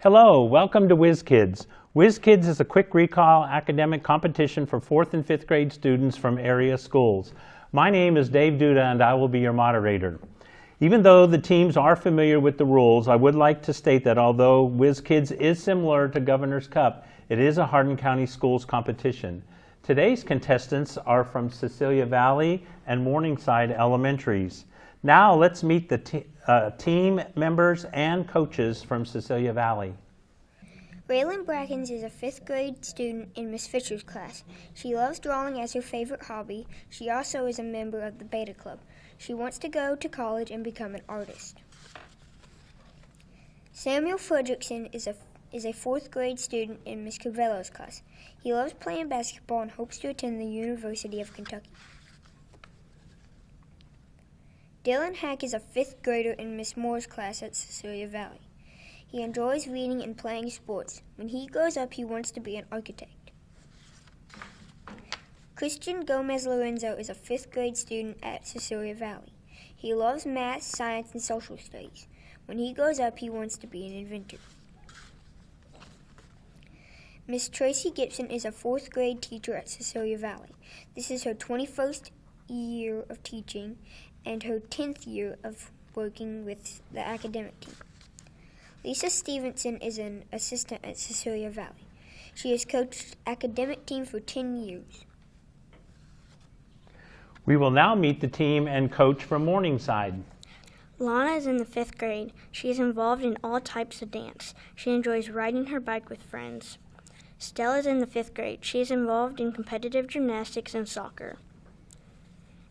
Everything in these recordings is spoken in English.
Hello, welcome to Whiz Kids. Whiz Kids is a quick recall academic competition for 4th and 5th grade students from area schools. My name is Dave Duda and I will be your moderator. Even though the teams are familiar with the rules, I would like to state that although Whiz Kids is similar to Governor's Cup, it is a Hardin County Schools competition. Today's contestants are from Cecilia Valley and Morningside Elementaries. Now let's meet the team members and coaches from Cecilia Valley. Raylan Brackens is a 5th grade student in Miss Fisher's class. She loves drawing as her favorite hobby. She also is a member of the Beta Club. She wants to go to college and become an artist. Samuel Fredrickson is a 4th grade student in Miss Cavello's class. He loves playing basketball and hopes to attend the University of Kentucky. Dylan Hack is a 5th grader in Miss Moore's class at Cecilia Valley. He enjoys reading and playing sports. When he grows up, he wants to be an architect. Christian Gomez Lorenzo is a 5th grade student at Cecilia Valley. He loves math, science, and social studies. When he grows up, he wants to be an inventor. Miss Tracy Gibson is a 4th grade teacher at Cecilia Valley. This is her 21st year of teaching and her 10th year of working with the academic team. Lisa Stevenson is an assistant at Cecilia Valley. She has coached academic team for 10 years. We will now meet the team and coach from Morningside. Lana is in the 5th grade. She is involved in all types of dance. She enjoys riding her bike with friends. Stella is in the 5th grade. She is involved in competitive gymnastics and soccer.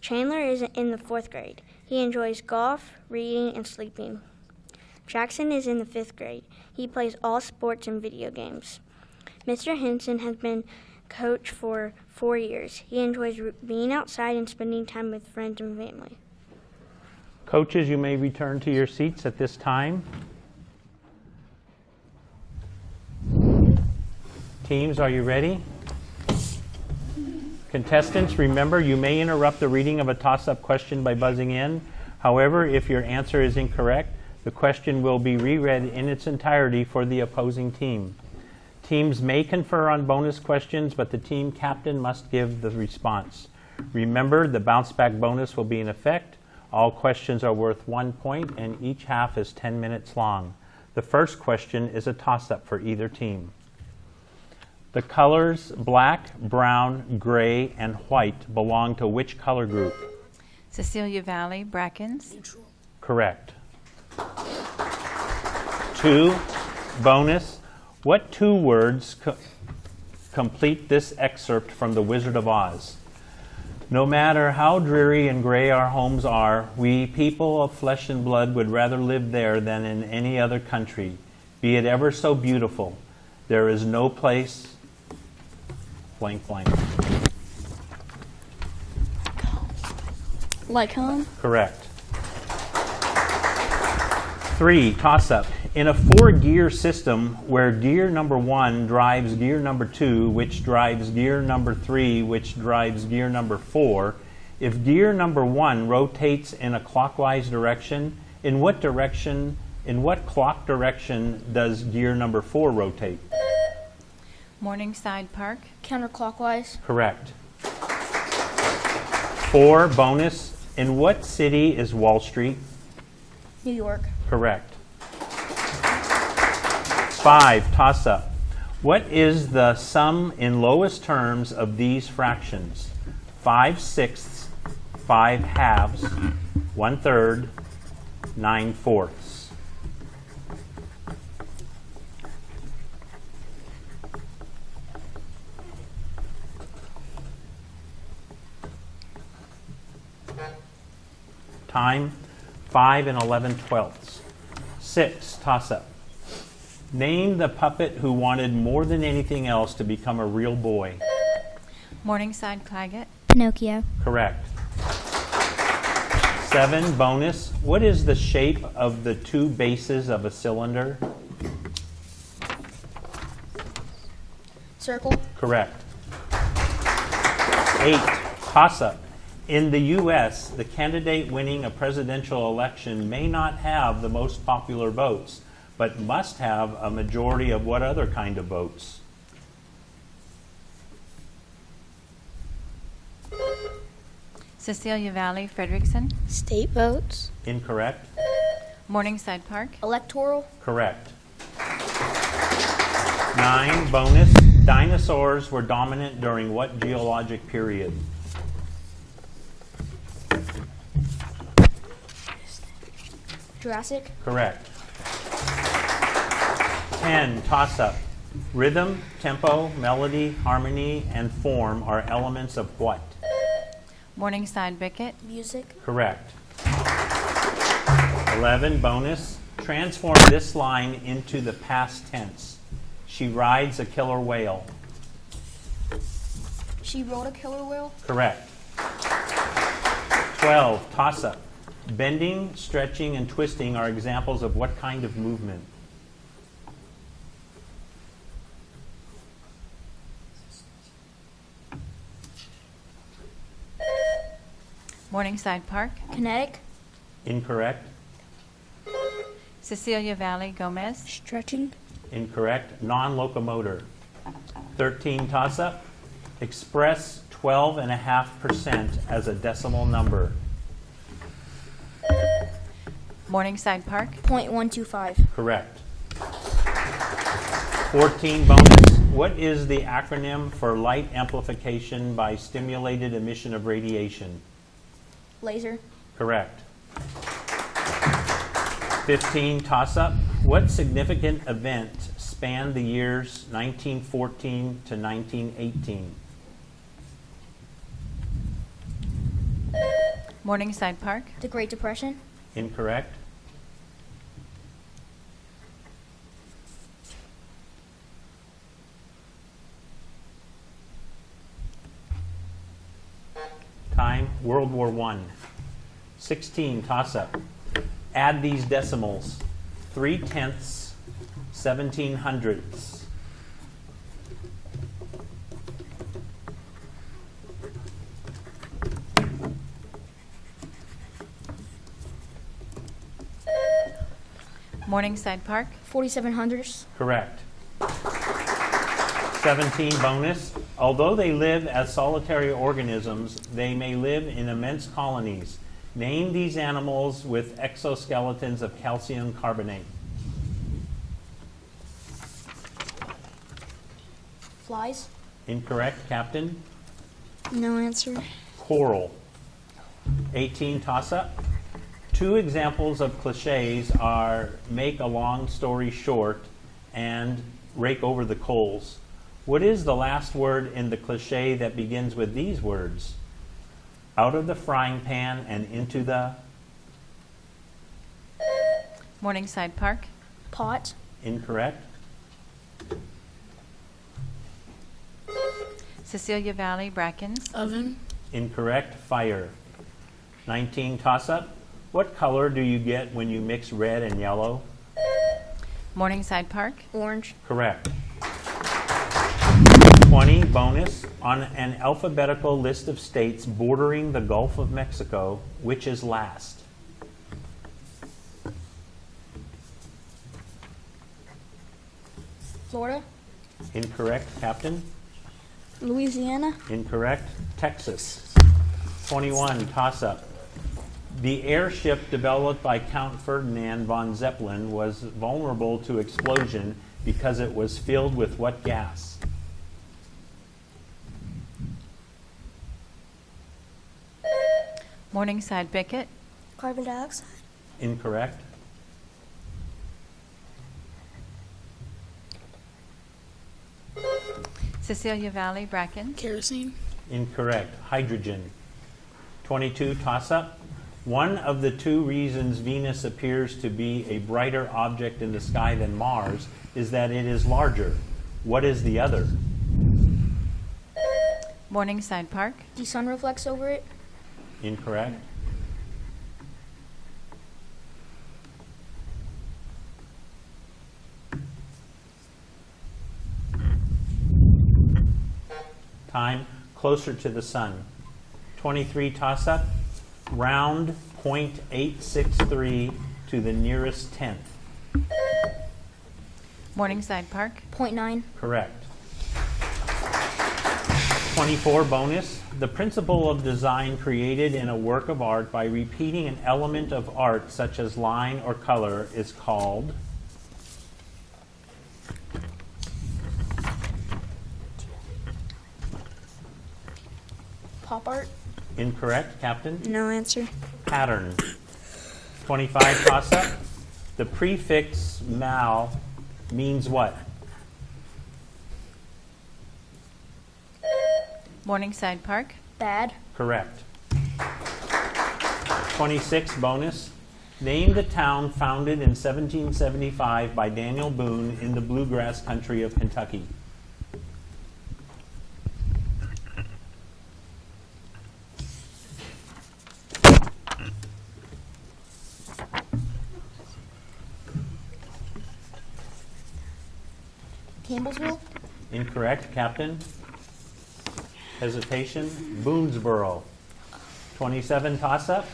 Chandler is in the 4th grade. He enjoys golf, reading, and sleeping. Jackson is in the 5th grade. He plays all sports and video games. Mr. Henson has been coach for 4 years. He enjoys being outside and spending time with friends and family. Coaches, you may return to your seats at this time. Teams, are you ready? Contestants, remember you may interrupt the reading of a toss-up question by buzzing in. However, if your answer is incorrect, the question will be reread in its entirety for the opposing team. Teams may confer on bonus questions, but the team captain must give the response. Remember, the bounce back bonus will be in effect. All questions are worth 1 point, and each half is 10 minutes long. The first question is a toss-up for either team. The colors black, brown, gray, and white belong to which color group? Cecilia Valley, Brackens. Neutral. Correct. 2, bonus. What 2 words complete this excerpt from The Wizard of Oz? No matter how dreary and gray our homes are, we people of flesh and blood would rather live there than in any other country, be it ever so beautiful. There is no place blank blank. Like home? Correct. 3, toss-up. In a 4-gear system where gear number 1 drives gear number 2, which drives gear number 3, which drives gear number 4, if gear number 1 rotates in a clockwise direction, in what clock direction does gear number 4 rotate? Morningside Park. Counterclockwise. Correct. 4, bonus. In what city is Wall Street? New York. Correct. 5, toss-up. What is the sum in lowest terms of these fractions? 5/6, 5/2, 1/3, 9/4. Time, 5 and 11/12. 6, toss-up. Name the puppet who wanted more than anything else to become a real boy. Morningside Claggett. Pinocchio. Correct. 7, bonus. What is the shape of the 2 bases of a cylinder? Circle. Correct. 8, toss-up. In the U.S., the candidate winning a presidential election may not have the most popular votes, but must have a majority of what other kind of votes? Cecilia Valley, Frederickson. State votes. Incorrect. Morningside Park. Electoral. Correct. 9, bonus. Dinosaurs were dominant during what geologic period? Jurassic. Correct. 10, toss-up. Rhythm, tempo, melody, harmony, and form are elements of what? Morningside Bickett. Music. Correct. 11, bonus. Transform this line into the past tense. She rides a killer whale. She rode a killer whale. Correct. 12, toss-up. Bending, stretching, and twisting are examples of what kind of movement? Morningside Park. Kinetic. Incorrect. Cecilia Valley, Gomez. Stretching. Incorrect. Non-locomotor. 13, toss-up. Express 12.5% as a decimal number. Morningside Park. .125. Correct. 14, bonus. What is the acronym for light amplification by stimulated emission of radiation? Laser. Correct. 15, toss-up. What significant event spanned the years 1914 to 1918? Morningside Park. The Great Depression. Incorrect. Time, World War I. 16, toss-up. Add these decimals. 3/10, 1700ths. Morningside Park. 4700s. Correct. 17, bonus. Although they live as solitary organisms, they may live in immense colonies. Name these animals with exoskeletons of calcium carbonate. Flies. Incorrect, Captain. No answer. Coral. 18, toss-up. Two examples of cliches are make a long story short and rake over the coals. What is the last word in the cliche that begins with these words? Out of the frying pan and into the... Morningside Park. Pot. Incorrect. Cecilia Valley, Brackens. Oven. Incorrect. Fire. 19, toss-up. What color do you get when you mix red and yellow? Morningside Park. Orange. Correct. 20, bonus. On an alphabetical list of states bordering the Gulf of Mexico, which is last? Florida. Incorrect, Captain. Louisiana. Incorrect. Texas. 21, toss-up. The airship developed by Count Ferdinand von Zeppelin was vulnerable to explosion because it was filled with what gas? Morningside Bickett. Carbon dioxide. Incorrect. Cecilia Valley, Brackens. Kerosene. Incorrect. Hydrogen. 22, toss-up. One of the two reasons Venus appears to be a brighter object in the sky than Mars is that it is larger. What is the other? Morningside Park. The sun reflects over it. Incorrect. Time, closer to the sun. 23, toss-up. Round 0.863 to the nearest tenth. Morningside Park. .9. Correct. 24 bonus. The principle of design created in a work of art by repeating an element of art such as line or color is called? Pop art. Incorrect, Captain. No answer. Pattern. 25 toss-up. The prefix mal means what? Morningside Park. Bad. Correct. 26 bonus. Name the town founded in 1775 by Daniel Boone in the bluegrass country of Kentucky. Campbellsville. Incorrect, Captain. Hesitation. Boonesboro. 27 toss-up.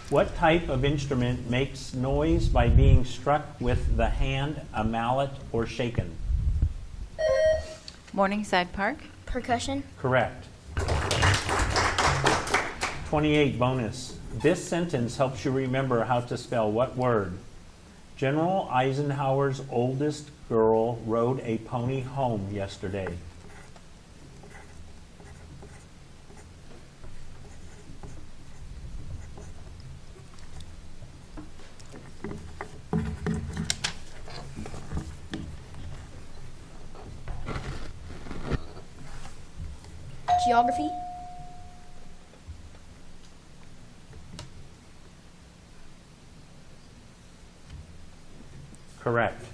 What type of instrument makes noise by being struck with the hand, a mallet, or shaken? Morningside Park. Percussion. Correct. 28 bonus. This sentence helps you remember how to spell what word? General Eisenhower's oldest girl rode a pony home yesterday. Geography. Correct.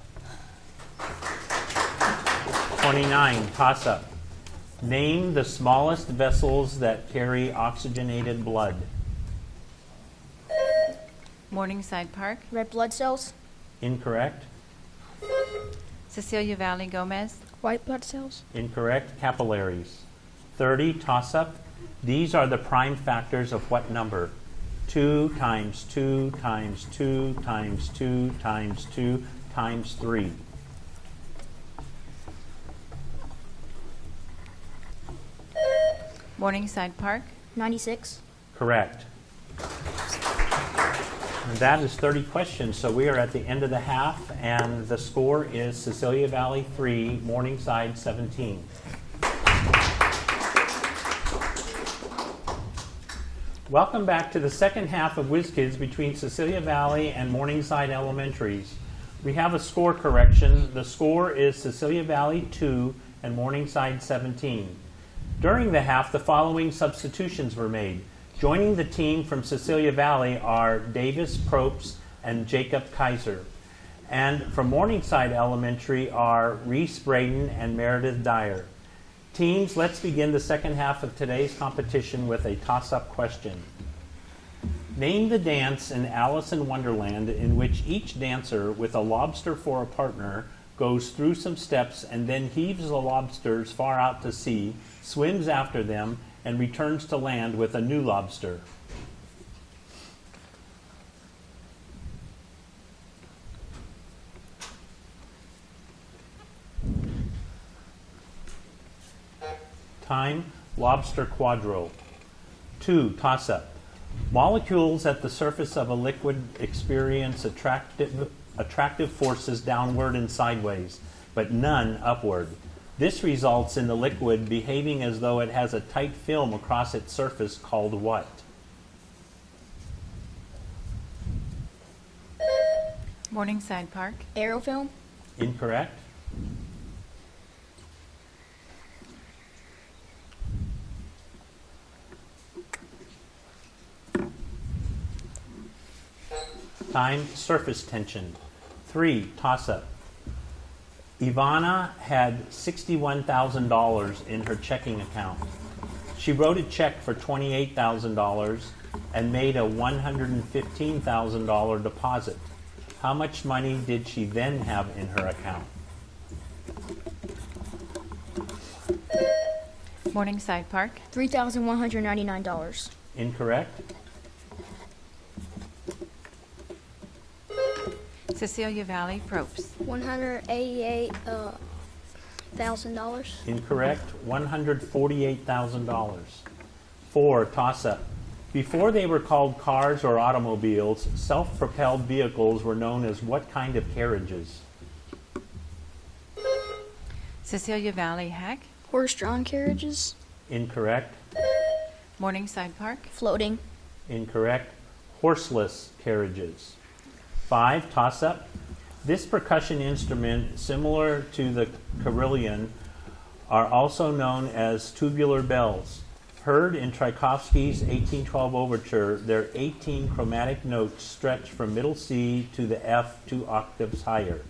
29, toss-up. Name the smallest vessels that carry oxygenated blood. Morningside Park. Red blood cells. Incorrect. Cecilia Valley Gomez. White blood cells. Incorrect. Capillaries. 30, toss-up. These are the prime factors of what number? 2 times 2 times 2 times 2 times 2 times 3. Morningside Park. 96. Correct. And that is 30 questions, so we are at the end of the half, and the score is Cecilia Valley 3, Morningside 17. Welcome back to the second half of Whiz Kids between Cecilia Valley and Morningside Elementaries. We have a score correction. The score is Cecilia Valley 2 and Morningside 17. During the half, the following substitutions were made. Joining the team from Cecilia Valley are Davis Probst and Jacob Kaiser. And from Morningside Elementary are Reese Braden and Meredith Dyer. Teams, let's begin the second half of today's competition with a toss-up question. Name the dance in Alice in Wonderland in which each dancer with a lobster for a partner goes through some steps and then heaves the lobsters far out to sea, swims after them, and returns to land with a new lobster. Time, lobster quadrille. 2, toss-up. Molecules at the surface of a liquid experience attractive forces downward and sideways, but none upward. This results in the liquid behaving as though it has a tight film across its surface called what? Morningside Park. Aerofilm. Incorrect. Time, surface tension. 3, toss-up. Ivana had $61,000 in her checking account. She wrote a check for $28,000 and made a $115,000 deposit. How much money did she then have in her account? Morningside Park. $3,199. Incorrect. Cecilia Valley Probst. $188,000. Incorrect. $148,000. 4, toss-up. Before they were called cars or automobiles, self-propelled vehicles were known as what kind of carriages? Cecilia Valley Hack. Horse-drawn carriages. Incorrect. Morningside Park. Floating. Incorrect. Horseless carriages. 5, toss-up. This percussion instrument, similar to the carillon, are also known as tubular bells. Heard in Tchaikovsky's 1812 overture, their 18 chromatic notes stretch from middle C to the F 2 octaves higher.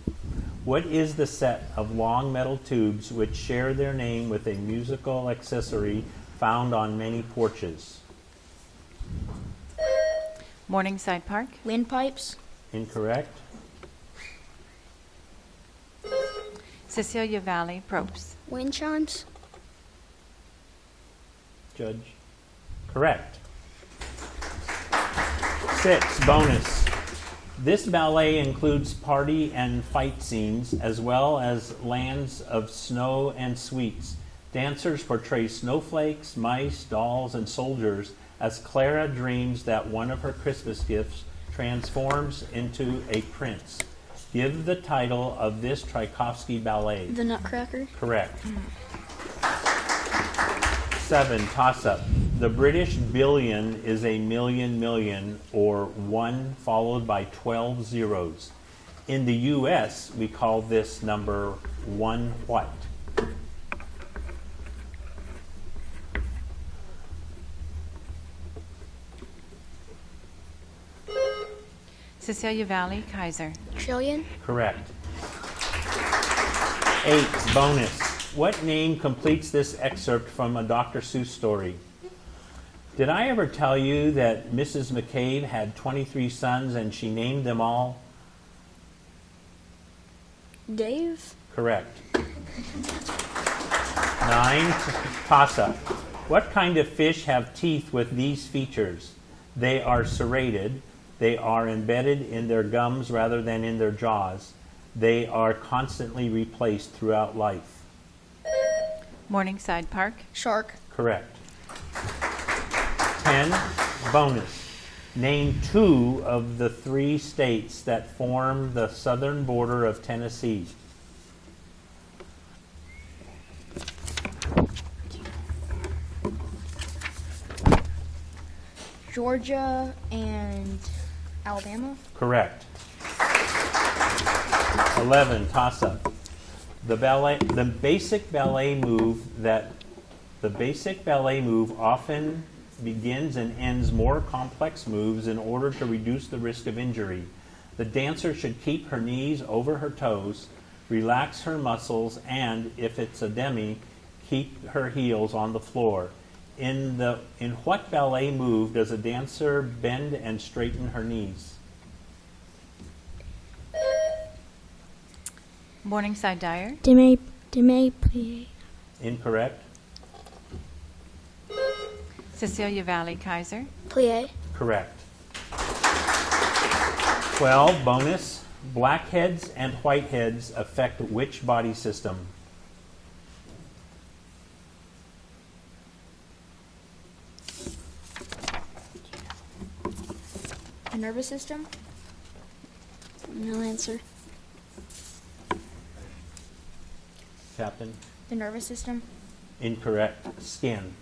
What is the set of long metal tubes which share their name with a musical accessory found on many porches? Morningside Park. Windpipes. Incorrect. Cecilia Valley Probst. Wind chimes. Judge? Correct. 6, bonus. This ballet includes party and fight scenes, as well as lands of snow and sweets. Dancers portray snowflakes, mice, dolls, and soldiers as Clara dreams that one of her Christmas gifts transforms into a prince. Give the title of this Tchaikovsky ballet. The Nutcracker. Correct. 7, toss-up. The British billion is a million, or 1 followed by 12 zeros. In the U.S., we call this number 1 what? Cecilia Valley Kaiser. Trillion. Correct. 8, bonus. What name completes this excerpt from a Dr. Seuss story? Did I ever tell you that Mrs. McCabe had 23 sons and she named them all? Dave. Correct. 9, toss-up. What kind of fish have teeth with these features? They are serrated. They are embedded in their gums rather than in their jaws. They are constantly replaced throughout life. Morningside Park. Shark. Correct. 10, bonus. Name 2 of the 3 states that form the southern border of Tennessee. Georgia and Alabama. Correct. 11, toss-up. The basic ballet move often begins and ends more complex moves in order to reduce the risk of injury. The dancer should keep her knees over her toes, relax her muscles, and, if it's a demi, keep her heels on the floor. In what ballet move does a dancer bend and straighten her knees? Morningside Dyer. Demi plie. Incorrect. Cecilia Valley Kaiser. Plie. Correct. 12, bonus. Blackheads and whiteheads affect which body system? The nervous system. No answer. Captain? The nervous system. Incorrect. Skin.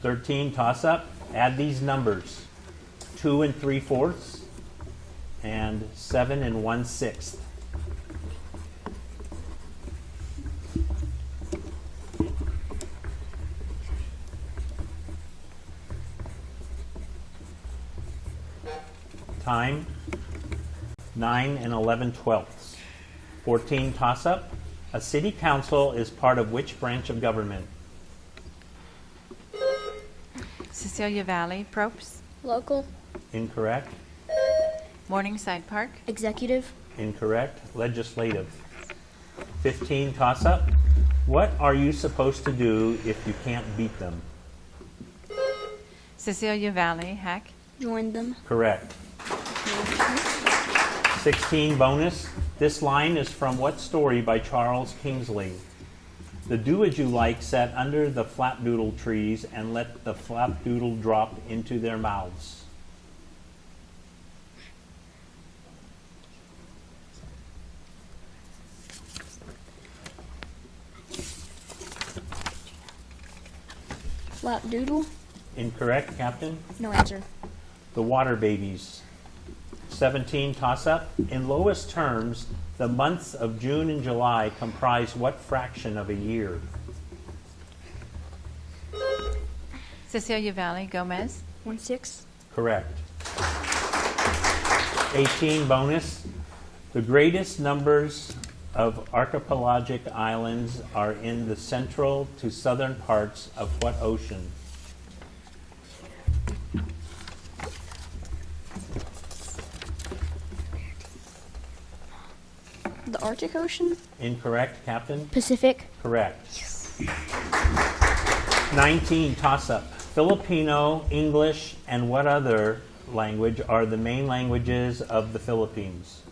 13, toss-up. Add these numbers. 2 3/4 and 7 1/6. Time, 9 11/12. 14, toss-up. A city council is part of which branch of government? Cecilia Valley Probst. Local. Incorrect. Morningside Park. Executive. Incorrect. Legislative. 15, toss-up. What are you supposed to do if you can't beat them? Cecilia Valley Hack. Join them. Correct. 16 bonus. This line is from what story by Charles Kingsley? The do-as-you-like sat under the flapdoodle trees and let the flapdoodle drop into their mouths. Flapdoodle. Incorrect, Captain. No answer. The Water Babies. 17 toss-up. In lowest terms, the months of June and July comprise what fraction of a year? Cecilia Valley Gomez. 1/6. Correct. 18 bonus. The greatest numbers of archipelagic islands are in the central to southern parts of what ocean? The Arctic Ocean. Incorrect, Captain. Pacific. Correct. 19 toss-up. Filipino, English, and what other language are the main languages of the Philippines?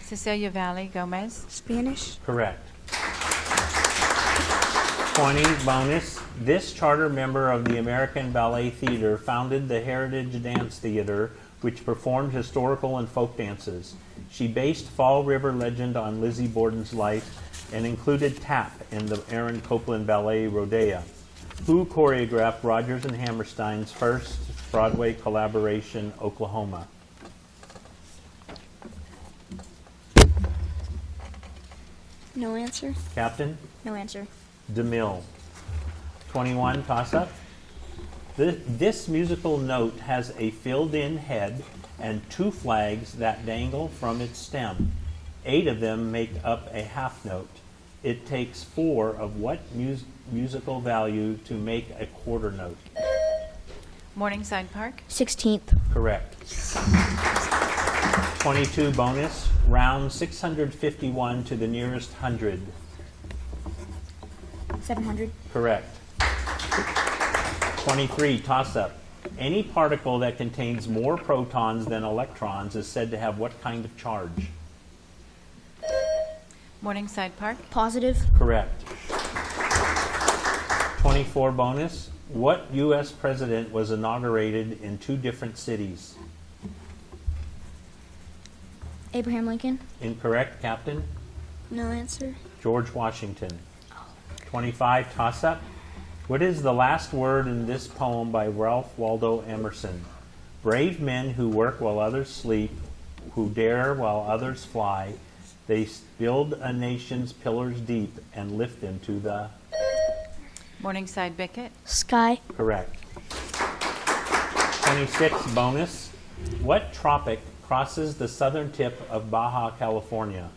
Cecilia Valley Gomez. Spanish. Correct. 20 bonus. This charter member of the American Ballet Theater founded the Heritage Dance Theater, which performed historical and folk dances. She based Fall River Legend on Lizzie Borden's life and included tap in the Aaron Copland Ballet Rodea. Who choreographed Rodgers and Hammerstein's first Broadway collaboration, Oklahoma? No answer. Captain? No answer. DeMille. 21 toss-up. This musical note has a filled-in head and 2 flags that dangle from its stem. 8 of them make up a half note. It takes 4 of what musical value to make a quarter note? Morningside Park. 16th. Correct. 22 bonus. Round 651 to the nearest 100. 700. Correct. 23 toss-up. Any particle that contains more protons than electrons is said to have what kind of charge? Morningside Park. Positive. Correct. 24 bonus. What U.S. president was inaugurated in 2 different cities? Abraham Lincoln. Incorrect, Captain. No answer. George Washington. 25 toss-up. What is the last word in this poem by Ralph Waldo Emerson? Brave men who work while others sleep, who dare while others fly, they build a nation's pillars deep and lift them to the... Morningside Bickett. Sky. Correct. 26 bonus. What tropic crosses the southern tip of Baja California?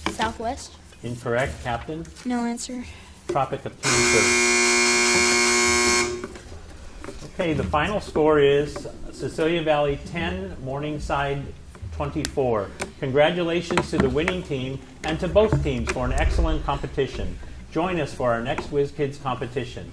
Southwest. Incorrect, Captain. No answer. Tropic of Cancer. Okay, the final score is Cecilia Valley 10, Morningside 24. Congratulations to the winning team and to both teams for an excellent competition. Join us for our next Whiz Kids competition.